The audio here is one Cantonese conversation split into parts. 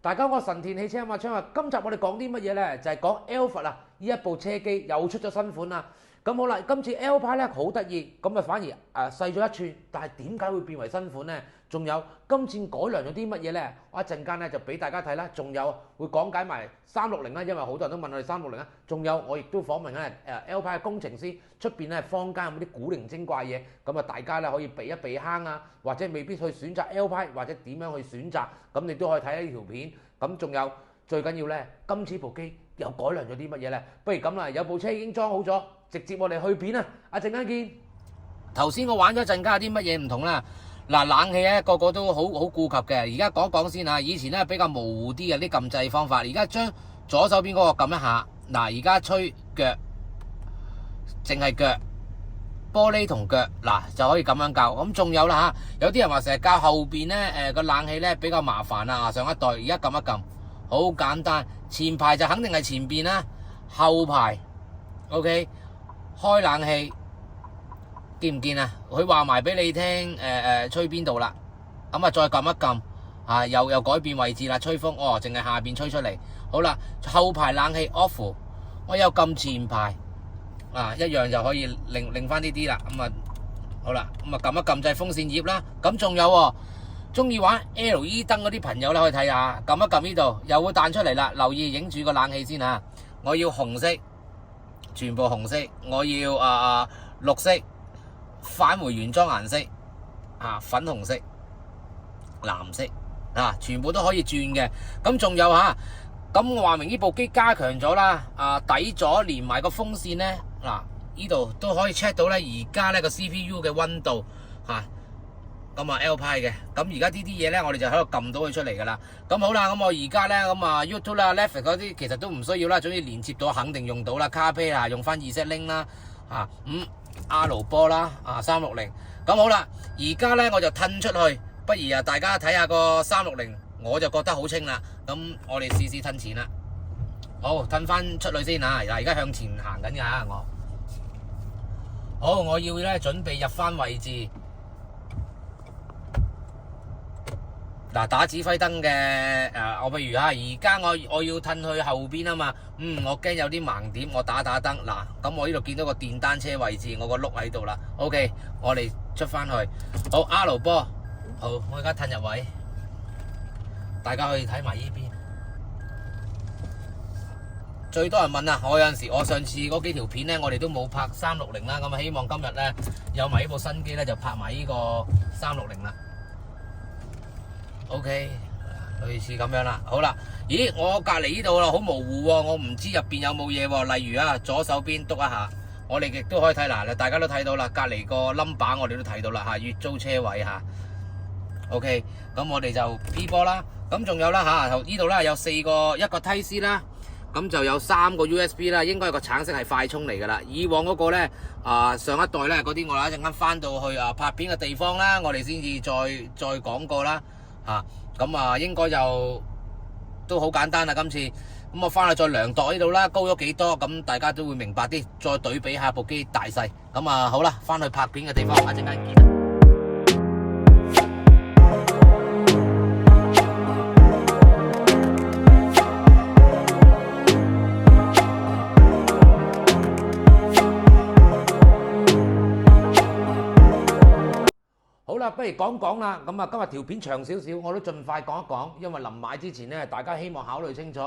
大家好，我係神田汽車阿馬昌啊！今集我哋講啲乜嘢呢？就係講 Alphard啊！呢一部車機又出咗新款啦。咁好啦，今次 L 派咧好得意，咁啊反而細咗一寸，但係點解會變為新款呢？仲有今次改良咗啲乜嘢呢？我一陣間咧就俾大家睇啦。仲有會講解埋360啦，因為好多人都問我哋360啦。仲有我亦都訪問咧L 派嘅工程師，出邊咧坊間有冇啲古靈精怪嘢，咁啊大家咧可以避一避坑啊，或者未必去選擇 L 派，或者點樣去選擇，咁你都可以睇下呢條片。咁仲有最緊要咧，今次部機又改良咗啲乜嘢咧？不如咁啦，有部車已經裝好咗，直接我哋去片啊！一陣間見。頭先我玩咗陣間有啲乜嘢唔同啦？嗱，冷氣咧個個都好顧及嘅。而家講一講先嚇，以前咧比較模糊啲嘅啲撳掣方法，而家將左手邊嗰個撳一下，嗱，而家吹腳，淨係腳。玻璃同腳嗱就可以咁樣校，咁仲有啦嚇，有啲人話成日校後邊咧個冷氣咧比較麻煩啊，上一代而家撳一撳，好簡單，前排就肯定係前邊啦，後排 OK 開冷氣見唔見啊？佢話埋俾你聽吹邊度啦，咁啊再撳一撳啊又改變位置啦，吹風哦，淨係下邊吹出嚟，好啦，後排冷氣 off， 我有撳前排。一樣就可以擰翻呢啲啦，咁啊好啦，咁啊撳一撳掣風扇葉啦，咁仲有喎，中意玩 LED 燈嗰啲朋友咧可以睇下，撳一撳呢度又會彈出嚟啦，留意影住個冷氣先嚇，我要紅色，全部紅色，我要綠色，返回原裝顏色，粉紅色，藍色，全部都可以轉嘅，咁仲有嚇。咁話明呢部機加強咗啦，底咗連埋個風扇咧，嗱呢度都可以 check 到咧，而家咧個 CPU 嘅溫度嚇，咁L 派嘅，咁而家呢啲嘢咧，我哋就喺度撳到佢出嚟噶啦。咁好啦，咁我而家咧咁YouTube 啦、Netflix 嗰啲其實都唔需要啦，總之連接到肯定用到啦。CarPlay 啊，用翻Z-Link 啦，R 波啦，360。咁好啦，而家咧我就褪出去，不如大家睇下個360。我就覺得好清啦，咁我哋試試褪前啦。好，褪翻出去先嗱，而家向前行緊㗎我。好，我要咧準備入翻位置。嗱，打指揮燈嘅我譬如而家我要褪去後邊啊嘛，我驚有啲盲點，我打燈嗱，咁我呢度見到個電單車位置，我個轆喺度啦。OK，我哋出翻去。好 R 波，好，我而家褪入位。大家可以睇埋呢邊，最多人問啊！我有陣時，我上次嗰幾條片咧，我哋都冇拍360啦，咁希望今日咧有埋呢部新機咧，就拍埋呢個360啦。OK， 類似咁樣啦。好啦，咦，我隔離呢度啦，好模糊喎，我唔知入邊有冇嘢喎。例如左手邊篤一下，我哋亦都可以睇嗱，大家都睇到啦，隔離個 number 我哋都睇到啦月租車位OK， 咁我哋就 P 波啦。咁仲有啦呢度啦有4個，一個 Type C 啦，咁就有3個 USB 啦，應該個橙色係快充嚟噶啦。以往嗰個咧上一代咧嗰啲我一陣間翻到去拍片嘅地方啦，我哋先至再講過啦咁應該就都好簡單啦今次。咁我翻去再量度呢度啦，高咗幾多，咁大家都會明白啲，再對比下部機大細。咁好啦，翻去拍片嘅地方，一陣間見。好啦，不如講啦。咁今日條片長少少，我都盡快講一講，因為臨買之前咧，大家希望考慮清楚。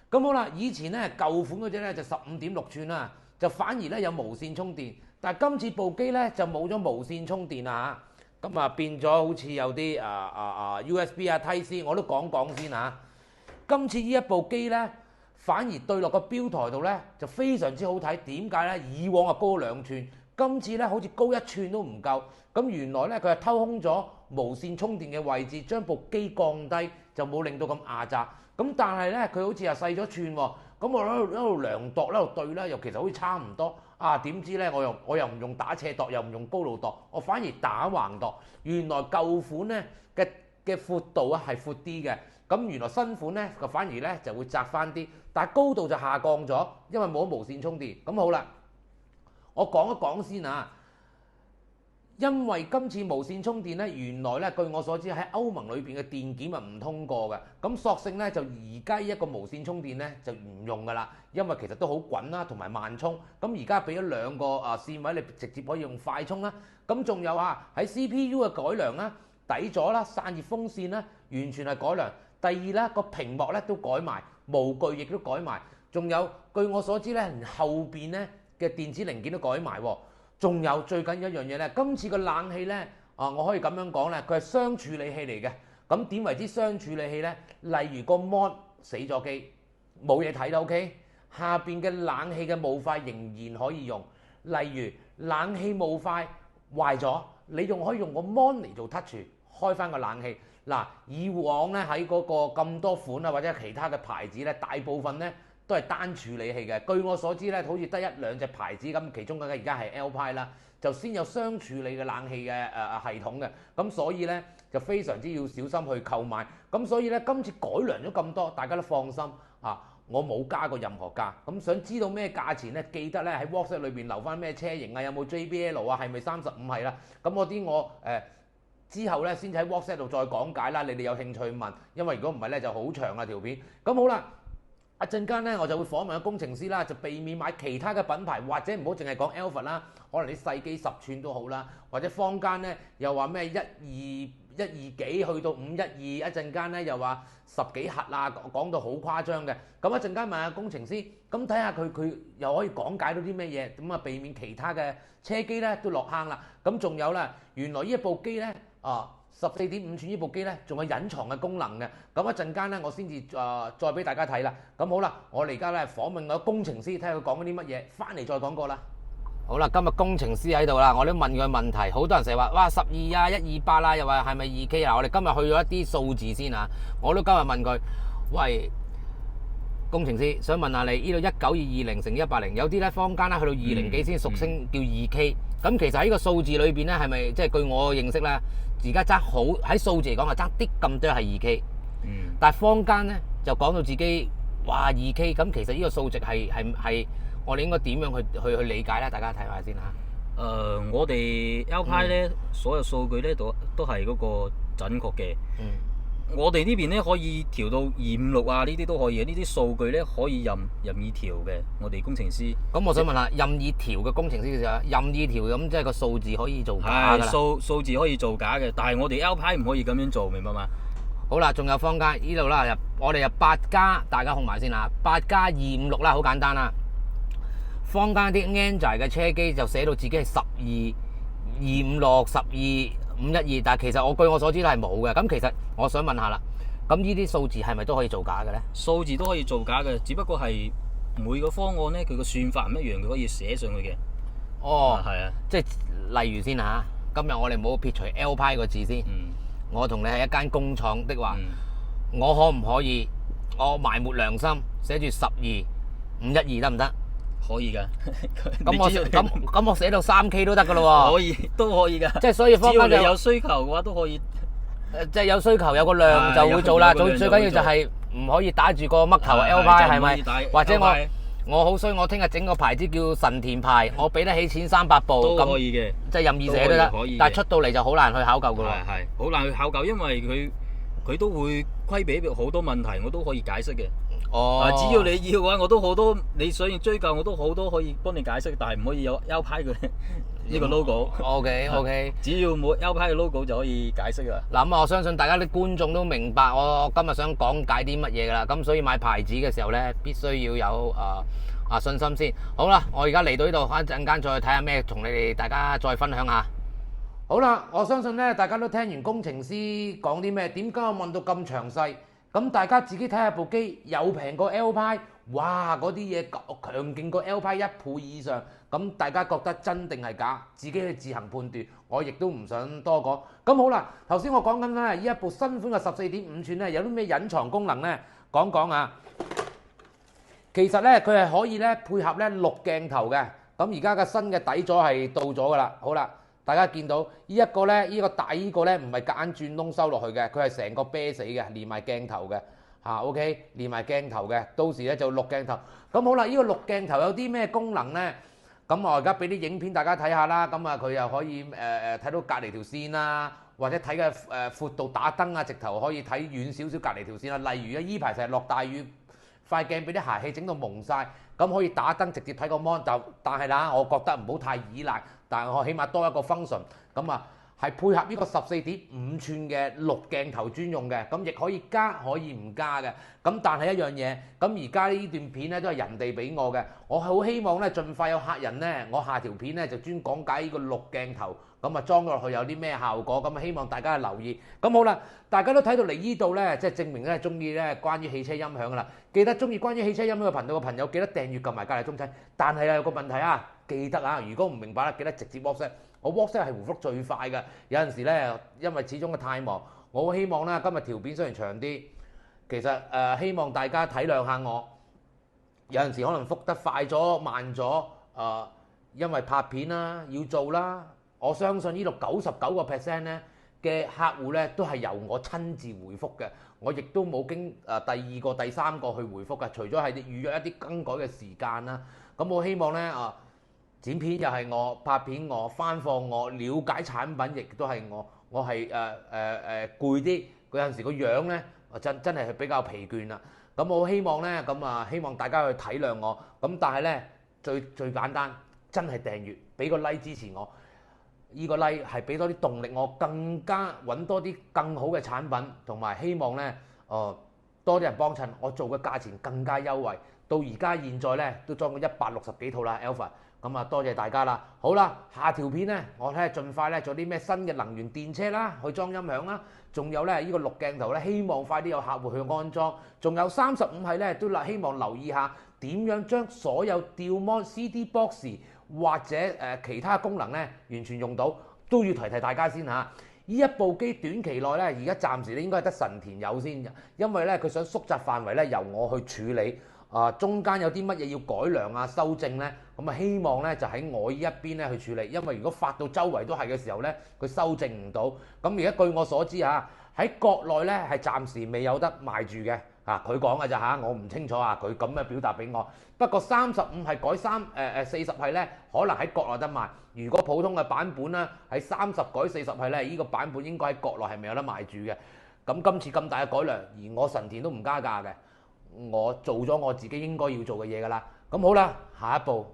咁好啦，以前咧舊款嗰隻咧就15.6寸啦，就反而咧有無線充電，但係今次部機咧就冇咗無線充電啦嚇，咁變咗好似有啲USB Type C， 我都講先嚇。今次呢一部機咧，反而對落個標台度咧就非常之好睇。點解咧？以往高2寸。今次咧好似高1寸都唔夠，咁原來咧佢係偷空咗無線充電嘅位置，將部機降低，就冇令到咁壓榨。咁但係咧佢好似係細咗寸喎，咁我喺度量度，喺度對咧，又其實好似差唔多。點知咧我又唔用打斜度，又唔用高路度，我反而打橫度。原來舊款咧嘅闊度係闊啲嘅，咁原來新款咧就反而咧就會窄翻啲，但係高度就下降咗，因為冇咗無線充電。咁好啦。我講一講先因為今次無線充電咧，原來咧據我所知喺歐盟裏邊嘅電檢唔通過嘅，咁索性咧就而家一個無線充電咧就唔用㗎啦，因為其實都好滾啦，同埋慢充。咁而家俾咗兩個線位，你直接可以用快充啦。咁仲有喺 CPU 嘅改良啦，底座啦、散熱風扇啦，完全係改良。第二咧個屏幕咧都改埋，模具亦都改埋。仲有據我所知咧，連後邊咧嘅電子零件都改埋。仲有最緊要一樣嘢咧，今次個冷氣咧我可以咁樣講咧，佢係雙處理器嚟嘅。咁點為之雙處理器咧？例如個 mon 死咗機，冇嘢睇到 OK， 下邊嘅冷氣嘅霧塊仍然可以用。例如冷氣霧塊壞咗，你可以用個 mon 嚟做 touch， 開翻個冷氣。嗱，以往咧喺嗰個咁多款或者其他嘅牌子咧，大部分咧都係單處理器嘅。據我所知咧，好似得一兩隻牌子咁，其中嘅而家係 Alpine 啦，就先有雙處理嘅冷氣嘅系統嘅。咁所以咧就非常之要小心去購買。咁所以咧今次改良咗咁多，大家都放心我冇加過任何價。咁想知道咩價錢咧，記得咧喺 WhatsApp 裏邊留翻咩車型有冇 JBL 係咪35係啦。咁嗰啲我之後咧先喺 WhatsApp 度再講解啦。你哋有興趣問，因為如果唔係咧就好長條片。咁好啦。一陣間咧，我就會訪問個工程師啦，就避免買其他嘅品牌，或者唔好淨係講 Alpha 啦，可能啲細機10寸都好啦，或者坊間咧又話咩1.2幾去到5.12，一陣間咧又話10幾核講到好誇張嘅。咁一陣間問下工程師，咁睇下佢又可以講解到啲咩嘢，咁避免其他嘅車機咧都落坑啦。咁仲有啦，原來呢一部機咧14.5寸呢部機咧，仲有隱藏嘅功能嘅。咁一陣間咧，我先至再俾大家睇啦。咁好啦，我哋而家咧訪問個工程師，睇下佢講緊啲乜嘢，翻嚟再講過啦。好啦，今日工程師喺度啦，我都問佢問題。好多人成日話哇12128啦，又話係咪2K啊？我哋今日去咗一啲數字先啊。我都今日問佢，喂，工程師想問下你呢度19220乘180，有啲咧坊間咧去到20幾先俗稱叫2K。咁其實喺個數字裏邊咧，係咪即係據我認識咧？而家爭好喺數字嚟講係爭啲咁多係2K，但係坊間咧就講到自己話2K，咁其實呢個數值係我哋應該點樣去理解咧？大家睇下先嚇。我哋 Alpine 咧所有數據咧都係嗰個準確嘅。我哋呢邊咧可以調到256呢啲都可以嘅，呢啲數據咧可以任意調嘅。我哋工程師，咁我想問下，任意調嘅工程師嘅時候，任意調咁即係個數字可以做假㗎啦。數字可以做假嘅，但係我哋 Alpine 唔可以咁樣做，明白嘛？好啦，仲有坊間呢度啦，我哋8加，大家控埋先嚇，8加256啦，好簡單啦。坊間啲 Angel 嘅車機就寫到自己係12.256、12.512，但係其實據我所知都係冇嘅。咁其實我想問下啦，咁呢啲數字係咪都可以做假嘅咧？數字都可以做假嘅，只不過係每個方案咧，佢個算法唔一樣，佢可以寫上去嘅。係啊，即係例如先嚇，今日我哋唔好撇除 Alpine 個字先。我同你係一間工廠的話，我可唔可以我埋沒良心寫住12.512得唔得？可以㗎。咁我寫到3K 都得㗎咯喎。可以，都可以㗎。即係所以坊間只要你有需求嘅話都可以。即係有需求有個量就會做啦。最緊要就係唔可以打住個嘜頭 Alpine 係咪？或者我好衰，我聽日整個牌子叫神田牌，我俾得起錢300部都可以嘅，即係任意寫都得。但係出到嚟就好難去考究㗎喎。係好難去考究，因為佢都會規避好多問題，我都可以解釋嘅。只要你要嘅話，我都好多你想要追究，我都好多可以幫你解釋，但係唔可以有 Alpine 嘅呢個 logo。OK， 只要冇 Alpine 嘅 logo 就可以解釋啦。嗱，我相信大家啲觀眾都明白我今日想講解啲乜嘢㗎啦。咁所以買牌子嘅時候咧，必須要有信心先。好啦，我而家嚟到呢度，一陣間再睇下咩，同你哋大家再分享下。好啦，我相信咧，大家都聽完工程師講啲咩，點解我問到咁詳細？咁大家自己睇下部機有平過 Alpine，哇！嗰啲嘢強勁過 Alpine 1倍以上，咁大家覺得真定係假？自己去自行判斷。我亦都唔想多講。咁好啦，頭先我講緊咧，呢一部新款嘅14.5寸咧，有啲咩隱藏功能咧？講講啊。其實咧，佢係可以咧配合咧6鏡頭嘅。咁而家嘅新嘅底座係到咗㗎啦。好啦。大家見到呢一個咧，呢個大呢個咧唔係夾硬轉窿收落去嘅，佢係成個啤死嘅，連埋鏡頭嘅OK， 連埋鏡頭嘅，到時咧就6鏡頭。咁好啦，呢個6鏡頭有啲咩功能咧？咁我而家俾啲影片大家睇下啦，咁啊佢又可以睇到隔離條線啦，或者睇嘅闊度打燈啊，直頭可以睇遠少少隔離條線啦。例如呢排成日落大雨，塊鏡俾啲鞋氣整到蒙晒，咁可以打燈直接睇個 mon 就，但係啦，我覺得唔好太依賴，但係我起碼多一個 function， 咁啊係配合呢個14.5寸嘅6鏡頭專用嘅，咁亦可以加可以唔加嘅，咁但係一樣嘢，咁而家呢段片咧都係人哋俾我嘅，我好希望咧盡快有客人咧，我下條片咧就專講解呢個6鏡頭，咁啊裝咗落去有啲咩效果，咁啊希望大家留意。咁好啦，大家都睇到嚟呢度咧，即係證明咧中意咧關於汽車音響噶啦，記得中意關於汽車音響嘅頻道嘅朋友記得訂閱撳埋隔離鐘仔，但係有個問題啊，記得啊，如果唔明白咧，記得直接 WhatsApp。我 WhatsApp 係回覆最快嘅，有陣時咧，因為始終嘅太忙，我好希望咧今日條片雖然長啲，其實希望大家體諒下我，有陣時可能覆得快咗慢咗，因為拍片啦要做啦，我相信呢度99% 咧嘅客戶咧都係由我親自回覆嘅，我亦都冇經第二個第三個去回覆嘅，除咗係預約一啲更改嘅時間啦，咁我希望咧剪片又係我，拍片我，翻貨我，了解產品亦都係我係攰啲，嗰陣時個樣咧真係比較疲倦啦。咁我希望咧，希望大家去體諒我。咁但係咧最簡單，真係訂閱，俾個 like 支持我。呢個 like 係俾多啲動力我，更加揾多啲更好嘅產品，同埋希望咧多啲人幫襯，我做嘅價錢更加優惠。到而家現在咧都裝咗160幾套啦 Alpha。咁啊，多謝大家啦！好啦，下條片咧，我睇下盡快咧做啲咩新嘅能源電車啦，去裝音響啦，仲有咧呢個6鏡頭咧，希望快啲有客戶去安裝。仲有35係咧，都希望留意下點樣將所有吊芒 CD box 或者其他功能咧完全用到，都要提大家先嚇。呢一部機短期內咧，而家暫時咧應該係得神田有先嘅，因為咧佢想縮窄範圍咧，由我去處理。中間有啲乜嘢要改良啊、修正呢？咁啊希望咧就喺我呢一邊咧去處理，因為如果發到周圍都係嘅時候咧，佢修正唔到。咁而家據我所知嚇，喺國內咧係暫時未有得賣住嘅。佢講嘅咋嚇，我唔清楚啊，佢咁嘅表達俾我。不過35係改40係咧，可能喺國內得賣。如果普通嘅版本咧，喺30改40係咧，呢個版本應該喺國內係未有得賣住嘅。咁今次咁大嘅改良，而我神田都唔加價嘅。我做咗我自己應該要做嘅嘢㗎啦，咁好啦，下一步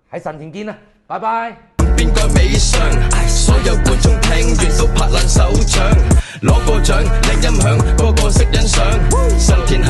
喺神田見啦，拜拜。邊個美相？所有觀眾聽完都拍爛手掌，攞個獎靚音響，個個識欣賞。神田